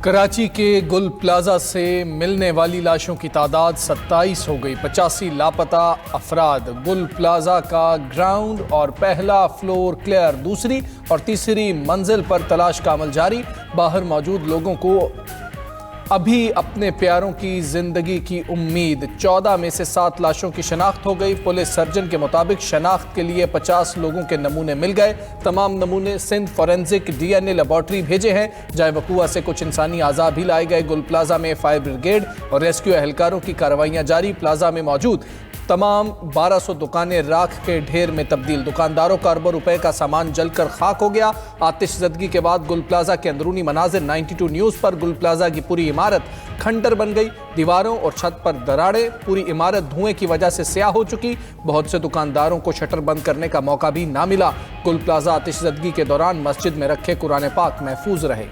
कराची के गुल प्लाजा से मिलने वाली लाशों की तादाद 27 हो गई। 85 लापता अफराद। गुल प्लाजा का ग्राउंड और पहला फ्लोर क्लियर, दूसरी और तीसरी मंजिल पर तलाश का अमल जारी। बाहर मौजूद लोगों को अभी अपने प्यारों की जिंदगी की उम्मीद। 14 में से 7 लाशों की शनाख्त हो गई। पुलिस सर्जन के मुताबिक शनाख्त के लिए 50 लोगों के नमूने मिल गए। तमाम नमूने सिंध फॉरेंसिक DNA लेबॉर्ट्री भेजे हैं। जाए वकूआ से कुछ इंसानी आज़ा भी लाए गए। गुल प्लाजा में फायर ब्रिगेड और रेस्क्यू एहलकारों की कार्रवाइयां जारी। प्लाजा में मौजूद तमाम 1200 दुकानें राख के ढेर में तब्दील। दुकानदारों का अरबों रुपए का सामान जलकर खाक हो गया। आतिशज़दगी के बाद गुल प्लाजा के अंदरूनी मनाजिर। 92 न्यूज़ पर। गुल प्लाजा की पूरी इमारत खंडर बन गई। दीवारों और छत पर दरारें। पूरी इमारत धुएं की वजह से स्याह हो चुकी। बहुत से दुकानदारों को शटर बंद करने का मौका भी ना मिला। गुल प्लाजा आतिशज़दगी के दौरान मस्जिद में रखे कुरान पाक महफूज रहे।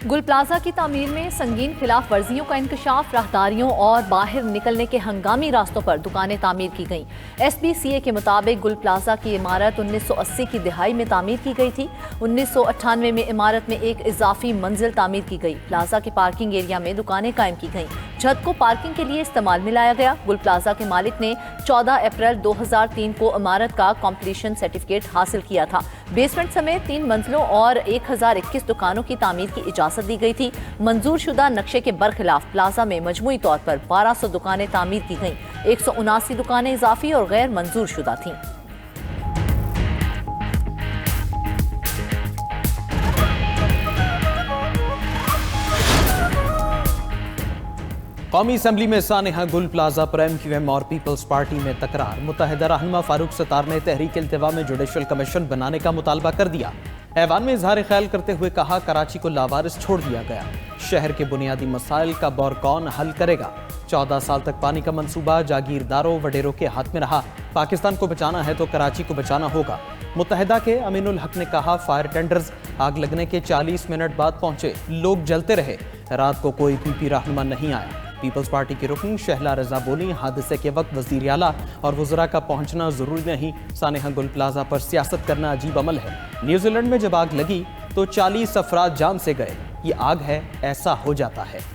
गुल प्लाजा की तामीर में संगीन खिलाफ वर्जियों का इंकशाफ। राहदारियों और बाहर निकलने के हंगामी रास्तों पर दुकानें तामीर की गईं। SBCA के मुताबिक गुल प्लाजा की इमारत 1980 की दिहाई में तामीर की गई थी। 1998 में इमारत में एक इजाफी मंजिल तामीर की गई। प्लाजा के पार्किंग एरिया में दुकानें कायम की गईं। छत को पार्किंग के लिए इस्तेमाल में लाया गया। गुल प्लाजा के मालिक ने 14 अप्रैल 2003 को इमारत का कॉम्प्लीशन सर्टिफिकेट हासिल किया था। बेसमेंट समेत 3 मंजिलों और 1021 दुकानों की तामीर की इजाजत दी गई थी। मंजूर शुदा नक्शे के बरखिलाफ प्लाजा में मजमूई तौर पर 1200 दुकानें तामीर की गईं। 179 दुकानें इजाफी और गैर मंजूर शुदा थीं। कौमी असम्बली में सानेहा गुल प्लाजा पर MQM और पीपल्स पार्टी में तकरार। मुत्तहिदा रहनुमा फारूक सत्तार ने तहरीक इल्तिवा में जुडिशल कमीशन बनाने का मुतालबा कर दिया। ऐवान में इजहार ख्याल करते हुए कहा, कराची को लावारिस छोड़ दिया गया। शहर के बुनियादी मसाइल का बौर कौन हल करेगा। 14 साल तक पानी का मंसूबा जागीरदारों वडेरों के हाथ में रहा। पाकिस्तान को बचाना है तो कराची को बचाना होगा। मुत्तहिदा के अमीनुल हक ने कहा, फायर टेंडर्स आग लगने के 40 मिनट बाद पहुंचे, लोग जलते रहे, रात को कोई PP रहनुमा नहीं आया। पीपल्स पार्टी की रुकन शहला रजा बोली, हादसे के वक्त वजीर आला और वज़रा का पहुंचना जरूरी नहीं। सानेहा गुल प्लाजा पर सियासत करना अजीब अमल है। न्यूजीलैंड में जब आग लगी तो 40 अफराद जान से गए। ये आग है, ऐसा हो जाता है।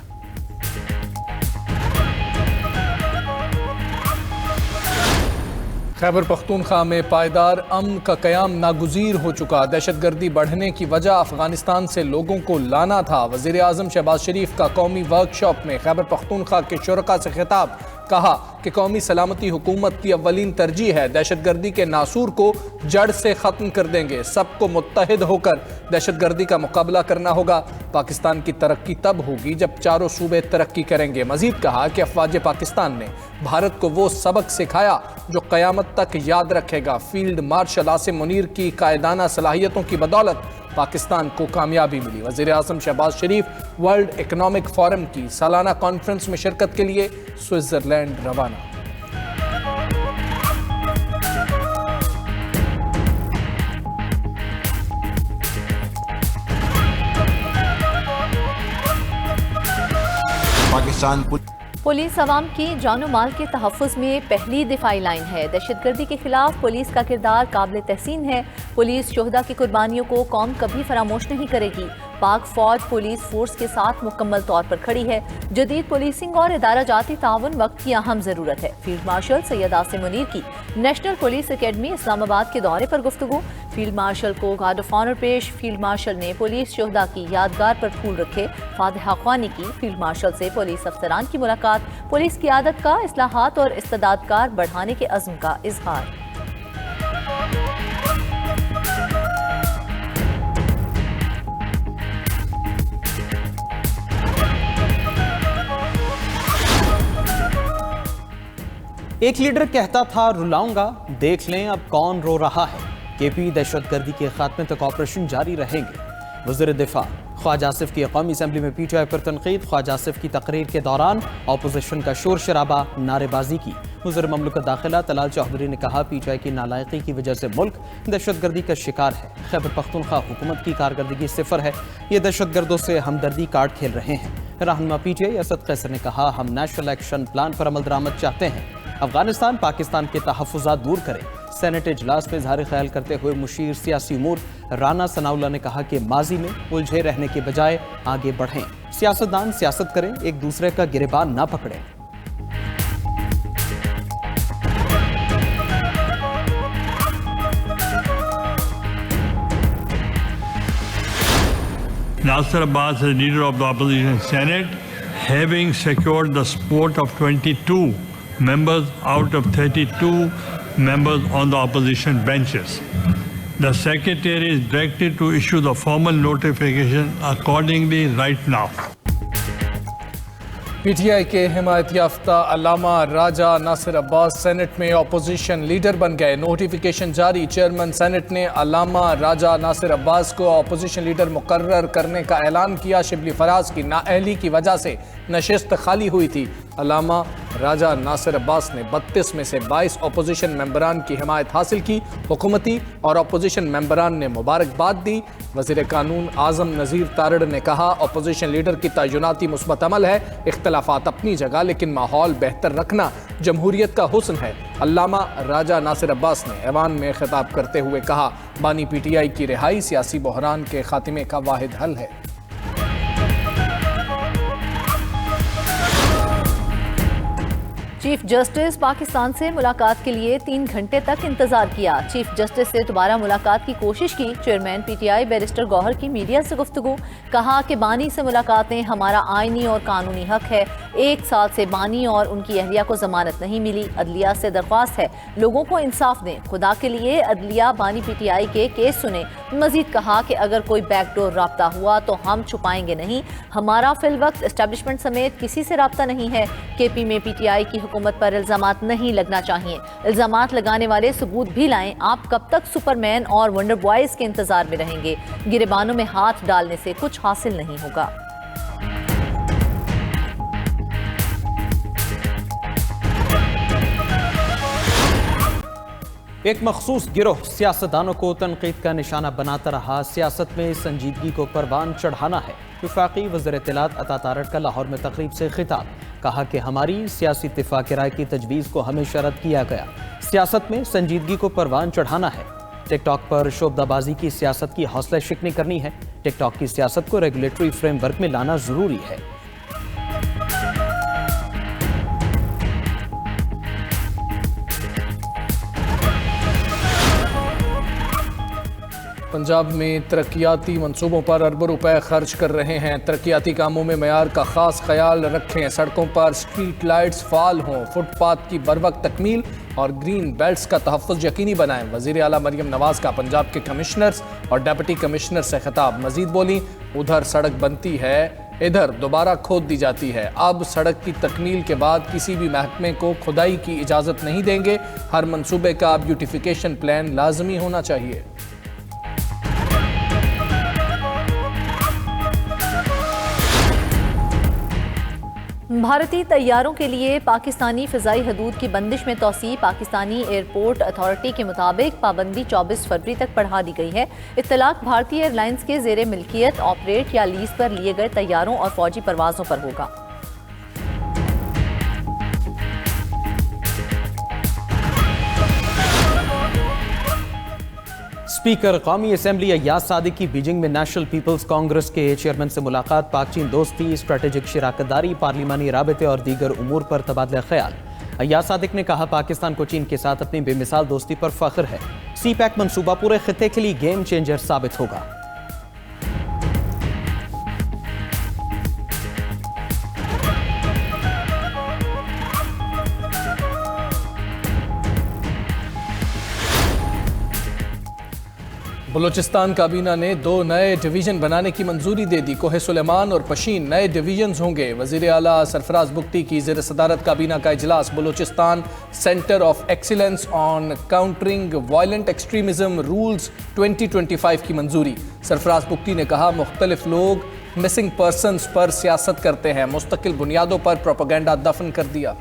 खैबर पख्तूनख्वा में पायदार अमन का क़याम नागुज़ीर हो चुका। दहशतगर्दी बढ़ने की वजह अफगानिस्तान से लोगों को लाना था। वज़ीर आज़म शहबाज शरीफ का कौमी वर्कशॉप में खैबर पख्तूनख्वा के शुरका से खिताब। कहा कि कौमी सलामती हुकूमत की अव्वलीन तरजीह है। दहशतगर्दी के नासूर को जड़ से ख़त्म कर देंगे। सबको मुत्तहिद होकर दहशतगर्दी का मुकाबला करना होगा। पाकिस्तान की तरक्की तब होगी जब चारों सूबे तरक्की करेंगे। मजीद कहा कि अफवाज पाकिस्तान ने भारत को वो सबक सिखाया जो क़यामत तक याद रखेगा। फील्ड मार्शल आसिम मुनीर की कायदाना सलाहियतों की बदौलत पाकिस्तान को कामयाबी मिली। वज़ीर आज़म शहबाज शरीफ वर्ल्ड इकनॉमिक फोरम की सालाना कॉन्फ्रेंस में शिरकत के लिए स्विट्ज़रलैंड रवाना। पाकिस्तान पुलिस अवाम की जानो माल के तहफ़्फ़ुज़ में पहली दिफाई लाइन है। दहशतगर्दी के खिलाफ पुलिस का किरदार काबिल तहसीन है। पुलिस शोहदा की कुर्बानियों को कौम कभी फरामोश नहीं करेगी। पाक फौज पुलिस फोर्स के साथ मुकम्मल तौर पर खड़ी है। जदीद पुलिसिंग और इदारा जाती ताउन वक्त की अहम ज़रूरत है। फील्ड मार्शल सैयद आसिम मुनीर की नेशनल पुलिस अकेडमी इस्लामाबाद के दौरे पर गुफ्तगू। फील्ड मार्शल को गार्ड ऑफ ऑनर पेश। फील्ड मार्शल ने पुलिस शोहदा की यादगार पर फूल रखे। फातिहा ख्वानी की। फील्ड मार्शल से पुलिस अफसरान की मुलाकात। पुलिस की आदत का, इस्लाहात और इस्तेदादकार बढ़ाने के अज़्म का इजहार। एक लीडर कहता था, रुलाऊंगा, देख लें अब कौन रो रहा है। KP दहशतगर्दी के खात्मे तक ऑपरेशन जारी रहेंगे। वज़ीर दिफा ख्वाजा आसिफ की कौमी असम्बली में PTI पर तनकीद। ख्वाजा आसिफ की तकरीर के दौरान अपोजिशन का शोर शराबा, नारेबाजी की। वज़ीर ममलकत दाखिला तलाल चौधरी ने कहा, PTI की नालायकी की वजह से मुल्क दहशतगर्दी का शिकार है। खैबर पख्तूनख्वा हुकूमत की कारकर्दगी सिफर है। ये दहशतगर्दों से हमदर्दी कार्ड खेल रहे हैं। रहनुमा पीटीआई असद कैसर ने कहा, हम नेशनल एक्शन प्लान पर अमल दरामद चाहते हैं। अफगानिस्तान पाकिस्तान के तहफ़्फ़ुज़ात दूर करे। सेनेट इजलास में इज़हार ख्याल करते हुए मुशीर सियासी उमूर राना सनाउल्ला ने कहा कि माजी में उलझे रहने के बजाय आगे बढ़ें। सियासतदान सियासत करें, एक दूसरे का गिरेबान ना पकड़ें। Nasir Abbas, as leader of the opposition Senate, having secured the support of 22 members out of 32 members on the opposition benches. The Secretary is directed to issue the formal notification accordingly right now. PTI के हिमायत याफ्ता अल्लामा राजा Nasir Abbas senate में opposition leader बन गए। Notification जारी। Chairman senate ने अल्लामा राजा नासिर अब्बास को opposition leader मुकर्रर करने का ऐलान किया। शिबली फराज की नाअहली की वजह से नशिस्त खाली हुई थी। अल्लामा राजा नासिर अब्बास ने 32 में से 22 अपोजिशन मेंबरान की हिमायत हासिल की। हुकूमती और अपोजिशन मेंबरान ने मुबारकबाद दी। वज़ीर कानून आज़म नज़ीर तारड़ ने कहा, अपोजिशन लीडर की तयनाती मुस्बत अमल है। इख्तलाफात अपनी जगह, लेकिन माहौल बेहतर रखना जमहूरियत का हुस्न है। अल्लामा राजा नासिर अब्बास ने ऐवान में खिताब करते हुए कहा, बानी पीटीआई की रिहाई सियासी बहरान के खात्मे का वाहिद हल है। चीफ जस्टिस पाकिस्तान से मुलाकात के लिए 3 घंटे तक इंतजार किया। चीफ जस्टिस से दोबारा मुलाकात की कोशिश की। चेयरमैन पीटीआई बैरिस्टर गौहर की मीडिया से गुफ्तगू। कहा कि बानी से मुलाकातें हमारा आईनी और कानूनी हक है। 1 साल से बानी और उनकी अहलिया को जमानत नहीं मिली। अदलिया से दरख्वास्त है, लोगों को इंसाफ दें। खुदा के लिए अदलिया बानी पीटीआई के केस सुने। मजीद कहा कि अगर कोई बैकडोर राब्ता हुआ तो हम छुपाएंगे नहीं। हमारा फिलवक्त एस्टेब्लिशमेंट समेत किसी से राब्ता नहीं है। केपी में पीटीआई की हुकूमत पर इल्जामात नहीं लगना चाहिए। इल्जामात लगाने वाले सबूत भी लाएं। आप कब तक सुपरमैन और वंडर बॉयज के इंतजार में रहेंगे? गिरेबानों में हाथ डालने से कुछ हासिल नहीं होगा। एक मखसूस गिरोह सियासतदानों को तनकीद का निशाना बनाता रहा। सियासत में संजीदगी को परवान चढ़ाना है। वफाकी वज़ीर इत्तलात अता तारड़ का लाहौर में तकरीब से खिताब। कहा कि हमारी सियासी इत्तिफाक राय की तजवीज़ को हमेशा रद्द किया गया। सियासत में संजीदगी को परवान चढ़ाना है। टिकटॉक पर शोबदाबाजी की सियासत की हौसला शिकनी करनी है। टिकटॉक की सियासत को रेगुलेटरी फ्रेमवर्क में लाना ज़रूरी है। पंजाब में तरक्याती मंसूबों पर अरबों रुपए खर्च कर रहे हैं। तरक्याती कामों में मयार का खास ख्याल रखें। सड़कों पर स्ट्रीट लाइट्स फाल हों। फुटपाथ की बरवक्त तकमील और ग्रीन बेल्ट्स का तहफ़्फ़ुज़ यकीनी बनाएं। वज़ीर आला मरियम नवाज़ का पंजाब के कमिश्नर्स और डिप्टी कमिश्नर से खिताब। मज़ीद बोली, उधर सड़क बनती है, इधर दोबारा खोद दी जाती है। अब सड़क की तकमील के बाद किसी भी महकमे को खुदाई की इजाज़त नहीं देंगे। हर मंसूबे का ब्यूटिफिकेशन प्लान लाजमी होना चाहिए। भारतीय तैयारों के लिए पाकिस्तानी फ़िज़ाई हदूद की बंदिश में तोसी। पाकिस्तानी एयरपोर्ट अथॉरिटी के मुताबिक पाबंदी 24 फरवरी तक बढ़ा दी गई है। इत्तलाक भारतीय एयरलाइंस के ज़ेरे मिल्कियत, ऑपरेट या लीज पर लिए गए तैयारों और फौजी परवाज़ों पर होगा। स्पीकर कौमी असम्बली अय्याज सादिक की बीजिंग में नेशनल पीपल्स कांग्रेस के चेयरमैन से मुलाकात। पाक चीन दोस्ती, स्ट्रेटेजिक शराकतदारी, पार्लिमानी राबते और दीगर उमूर पर तबादला ख्याल। अय्याज सादिक ने कहा, पाकिस्तान को चीन के साथ अपनी बेमिसाल दोस्ती पर फख्र है। सी पैक मनसूबा पूरे खिते के लिए गेम चेंजर साबित होगा। बलूचिस्तान काबीना ने 2 नए डिवीज़न बनाने की मंजूरी दे दी। कोहे सुलेमान और पशीन नए डिवीजन्स होंगे। वज़ीर आला सरफराज बुख्ती की ज़ेर सदारत काबीना का इजलास। Balochistan centre of excellence on countering violent extremism rules 2025 की मंजूरी। सरफराज बुख्ती ने कहा, मुख्तलिफ लोग मिसिंग पर्सनस पर सियासत करते हैं। मुस्तकिल बुनियादों पर प्रोपेगेंडा दफन कर दिया।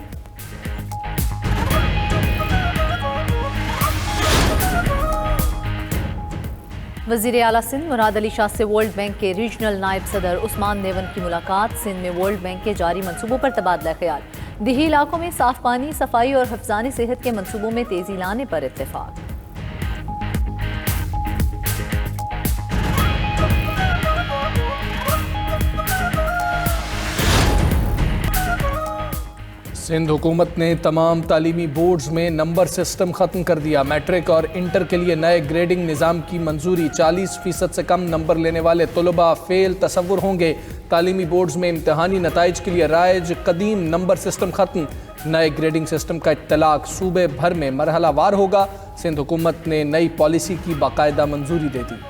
वज़ीर आला सिंध मुराद अली शाह से वर्ल्ड बैंक के रीजनल नायब सदर उस्मान नेवन की मुलाकात। सिंध में वर्ल्ड बैंक के जारी मंसूबों पर तबादला ख्याल। दिही इलाकों में साफ पानी, सफाई और हिफ्ज़ानी सेहत के मंसूबों में तेजी लाने पर इत्तेफाक। सिंध हुकूमत ने तमाम तालीमी बोर्ड्स में नंबर सिस्टम ख़त्म कर दिया। मैट्रिक और इंटर के लिए नए ग्रेडिंग निज़ाम की मंजूरी। 40% से कम नंबर लेने वाले तलबा फेल तसव्वुर होंगे। तालीमी बोर्ड्स में इम्तहानी नताइज के लिए राइज कदीम नंबर सिस्टम ख़त्म। नए ग्रेडिंग सिस्टम का इत्तलाक सूबे भर में मरहला वार होगा। सिंध हुकूमत ने नई पॉलिसी की बाकायदा मंजूरी दे दी।